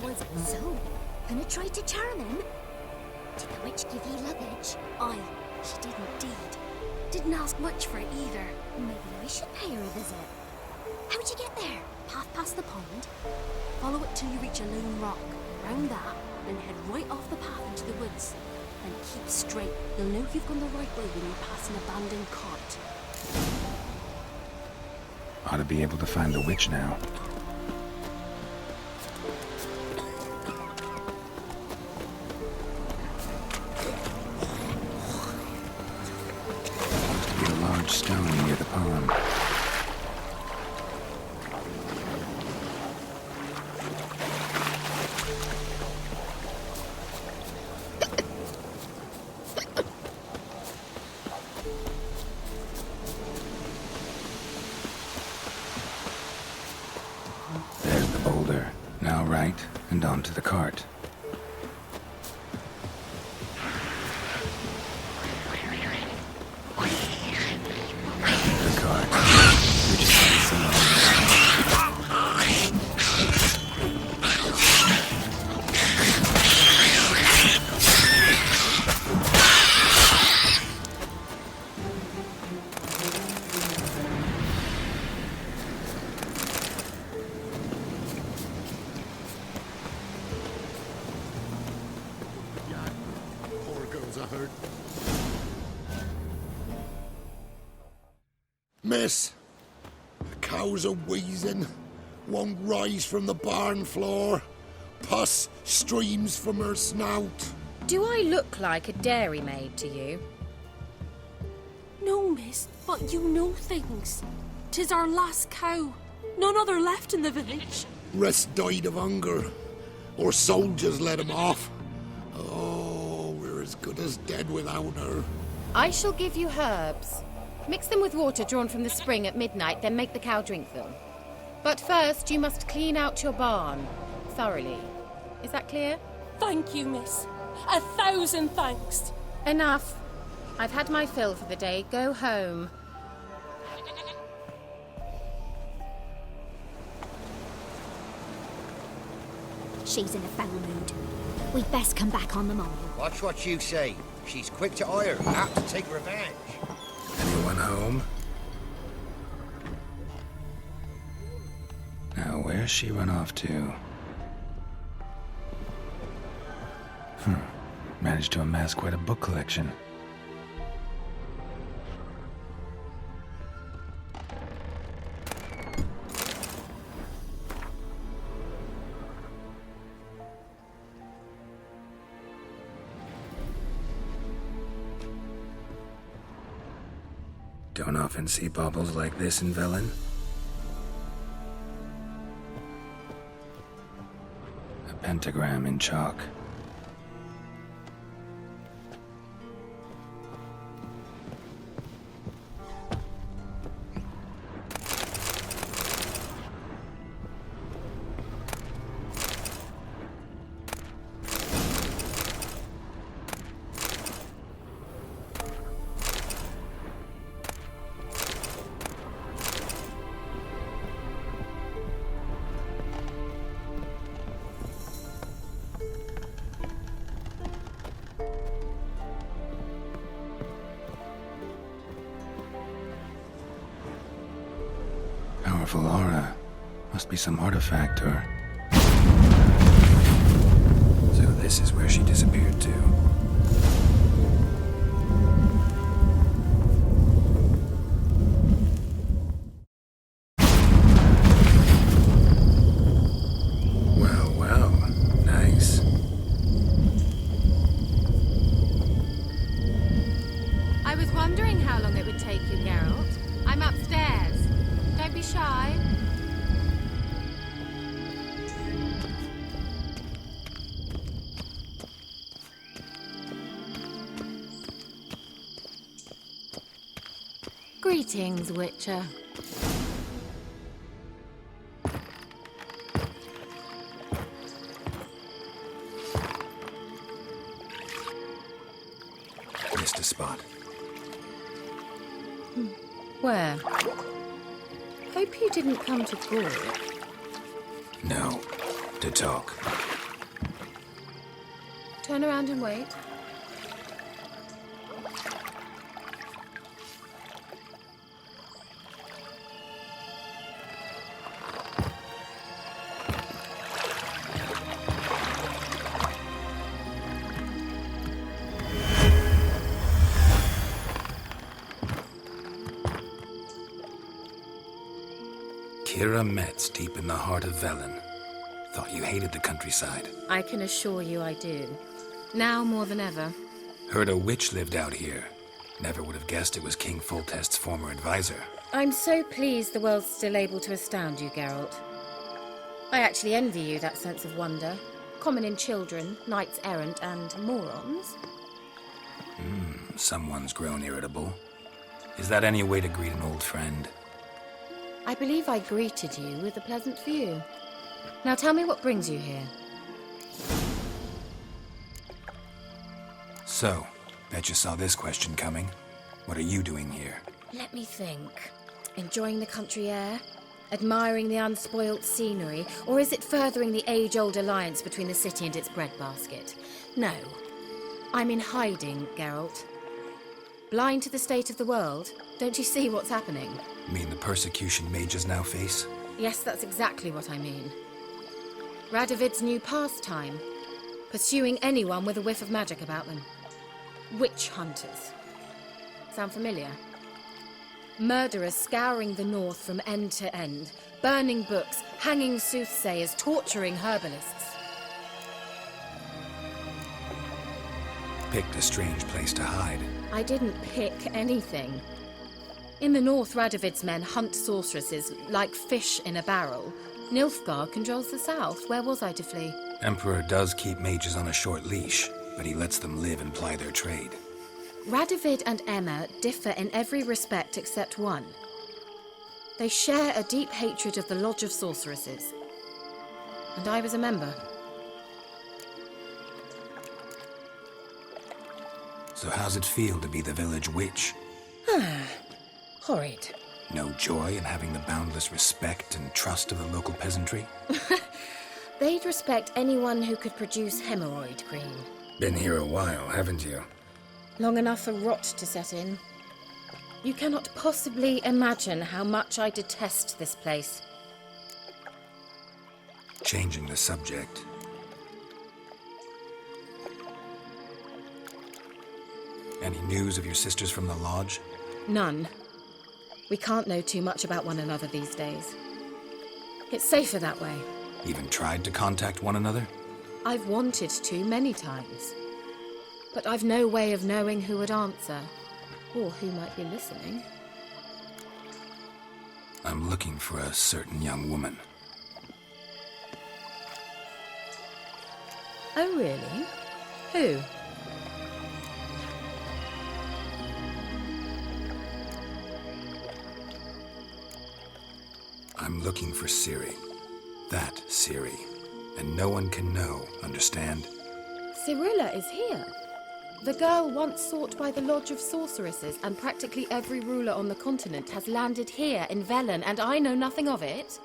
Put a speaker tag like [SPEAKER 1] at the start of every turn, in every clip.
[SPEAKER 1] Was it so? Gonna try to charm him? Did the witch give ye luggage?
[SPEAKER 2] Aye, she did indeed. Didn't ask much for it either.
[SPEAKER 1] Maybe I should pay her a visit. How'd you get there?
[SPEAKER 2] Path past the pond. Follow it till you reach a lone rock. Round that, then head right off the path into the woods. Then keep straight. You'll know you've gone the right way when you pass an abandoned cart.
[SPEAKER 3] Ought to be able to find the witch now. Looks to be a large stone near the pond. There's the boulder. Now right, and onto the cart. The cart. Which is
[SPEAKER 4] Poor girls, I heard. Miss, the cows are wheezing, won't rise from the barn floor. Pus streams from her snout.
[SPEAKER 5] Do I look like a dairymaid to you?
[SPEAKER 2] No, miss, but you know things. 'Tis our last cow. None other left in the village.
[SPEAKER 4] Rest died of hunger, or soldiers let him off. Oh, we're as good as dead without her.
[SPEAKER 5] I shall give you herbs. Mix them with water drawn from the spring at midnight, then make the cow drink them. But first, you must clean out your barn thoroughly. Is that clear?
[SPEAKER 2] Thank you, miss. 1,000 thanks.
[SPEAKER 5] Enough. I've had my fill for the day. Go home.
[SPEAKER 1] She's in a foul mood. We'd best come back on the morrow.
[SPEAKER 6] Watch what you say. She's quick to ire, apt to take revenge.
[SPEAKER 3] anyone home? Now, where's she run off to? Managed to amass quite a book collection. Don't often see baubles like this in Velen. A pentagram in chalk. Powerful aura. Must be some artifact or... So this is where she disappeared to. Well, well. Nice.
[SPEAKER 5] I was wondering how long it would take you, Geralt. I'm upstairs. Don't be shy. Greetings, Witcher.
[SPEAKER 3] Missed a spot.
[SPEAKER 5] Where? Hope you didn't come to talk.
[SPEAKER 3] No. To talk.
[SPEAKER 5] Turn around and wait.
[SPEAKER 3] Kira Metz, deep in the heart of Velen. Thought you hated the countryside.
[SPEAKER 5] I can assure you I do. Now more than ever.
[SPEAKER 3] Heard a witch lived out here. Never would have guessed it was King Foltest's former advisor.
[SPEAKER 5] I'm so pleased the world's still able to astound you, Geralt. I actually envy you that sense of wonder. Common in children, knights errant, and morons.
[SPEAKER 3] Someone's grown irritable. Is that any way to greet an old friend?
[SPEAKER 5] I believe I greeted you with a pleasant view. Now tell me what brings you here.
[SPEAKER 3] So, bet you saw this question coming. What are you doing here?
[SPEAKER 5] Let me think. Enjoying the country air? Admiring the unspoilt scenery? Or is it furthering the age-old alliance between the city and its breadbasket? No. I'm in hiding, Geralt. Blind to the state of the world? Don't you see what's happening?
[SPEAKER 3] Mean the persecution mages now face?
[SPEAKER 5] Yes, that's exactly what I mean. Radovid's new pastime. Pursuing anyone with a whiff of magic about them. Witch hunters. Sound familiar? Murderers scouring the north from end to end, burning books, hanging soothsayers, torturing herbalists.
[SPEAKER 3] Picked a strange place to hide.
[SPEAKER 5] I didn't pick anything. In the north, Radovid's men hunt sorceresses like fish in a barrel. Nilfgaard controls the south. Where was I to flee?
[SPEAKER 3] Emperor does keep mages on a short leash, but he lets them live and ply their trade.
[SPEAKER 5] Radovid and Emma differ in every respect except one. They share a deep hatred of the Lodge of Sorceresses. And I was a member.
[SPEAKER 3] So how's it feel to be the village witch?
[SPEAKER 5] Horrid.
[SPEAKER 3] No joy in having the boundless respect and trust of the local peasantry?
[SPEAKER 5] They'd respect anyone who could produce hemorrhoid cream.
[SPEAKER 3] Been here a while, haven't you?
[SPEAKER 5] Long enough for rot to set in. You cannot possibly imagine how much I detest this place.
[SPEAKER 3] Changing the subject. Any news of your sisters from the lodge?
[SPEAKER 5] None. We can't know too much about one another these days. It's safer that way.
[SPEAKER 3] Even tried to contact one another?
[SPEAKER 5] I've wanted to many times. But I've no way of knowing who would answer, or who might be listening.
[SPEAKER 3] I'm looking for a certain young woman.
[SPEAKER 5] Oh, really? Who?
[SPEAKER 3] I'm looking for Ciri. That Ciri. And no one can know, understand?
[SPEAKER 5] Cirilla is here. The girl once sought by the Lodge of Sorceresses, and practically every ruler on the continent has landed here in Velen, and I know nothing of it.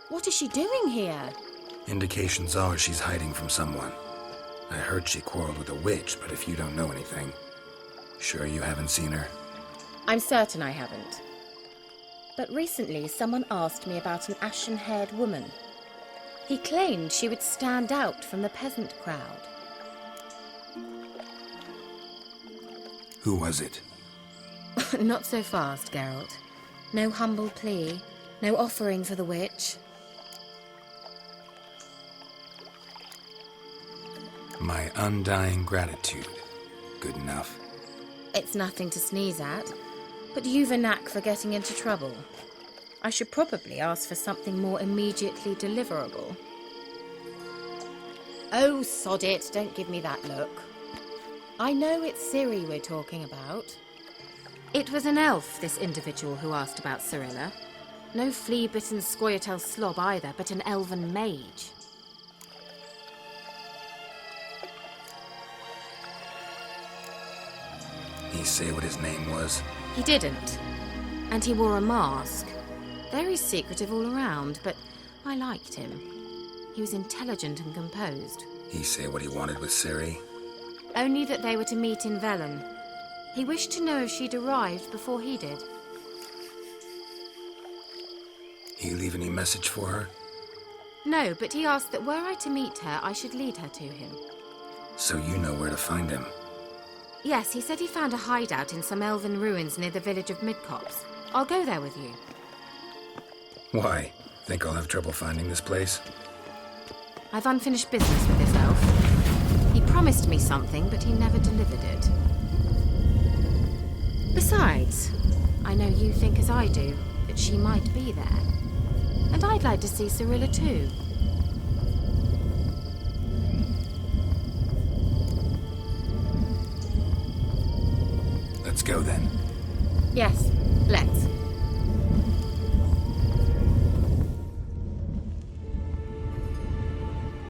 [SPEAKER 5] What is she doing here?
[SPEAKER 3] Indications are she's hiding from someone. I heard she quarreled with a witch, but if you don't know anything, sure you haven't seen her?
[SPEAKER 5] I'm certain I haven't. But recently someone asked me about an ashen-haired woman. He claimed she would stand out from the peasant crowd.
[SPEAKER 3] Who was it?
[SPEAKER 5] Not so fast, Geralt. No humble plea, no offering for the witch.
[SPEAKER 3] My undying gratitude. Good enough.
[SPEAKER 5] It's nothing to sneeze at, but you've a knack for getting into trouble. I should probably ask for something more immediately deliverable. Oh, sod it, don't give me that look. I know it's Ciri we're talking about. It was an elf, this individual who asked about Cirilla. No flea-bitten Scoia'tael slob either, but an elven mage.
[SPEAKER 3] He say what his name was?
[SPEAKER 5] He didn't. And he wore a mask. Very secretive all around, but I liked him. He was intelligent and composed.
[SPEAKER 3] He say what he wanted with Ciri?
[SPEAKER 5] Only that they were to meet in Velen. He wished to know if she'd arrived before he did.
[SPEAKER 3] He leave any message for her?
[SPEAKER 5] No, but he asked that were I to meet her, I should lead her to him.
[SPEAKER 3] So you know where to find him.
[SPEAKER 5] Yes, he said he found a hideout in some elven ruins near the village of Midcopse. I'll go there with you.
[SPEAKER 3] Why? Think I'll have trouble finding this place?
[SPEAKER 5] I've unfinished business with this elf. He promised me something, but he never delivered it. Besides, I know you think as I do, that she might be there. And I'd like to see Cirilla too.
[SPEAKER 3] Let's go then.
[SPEAKER 5] Yes, let's.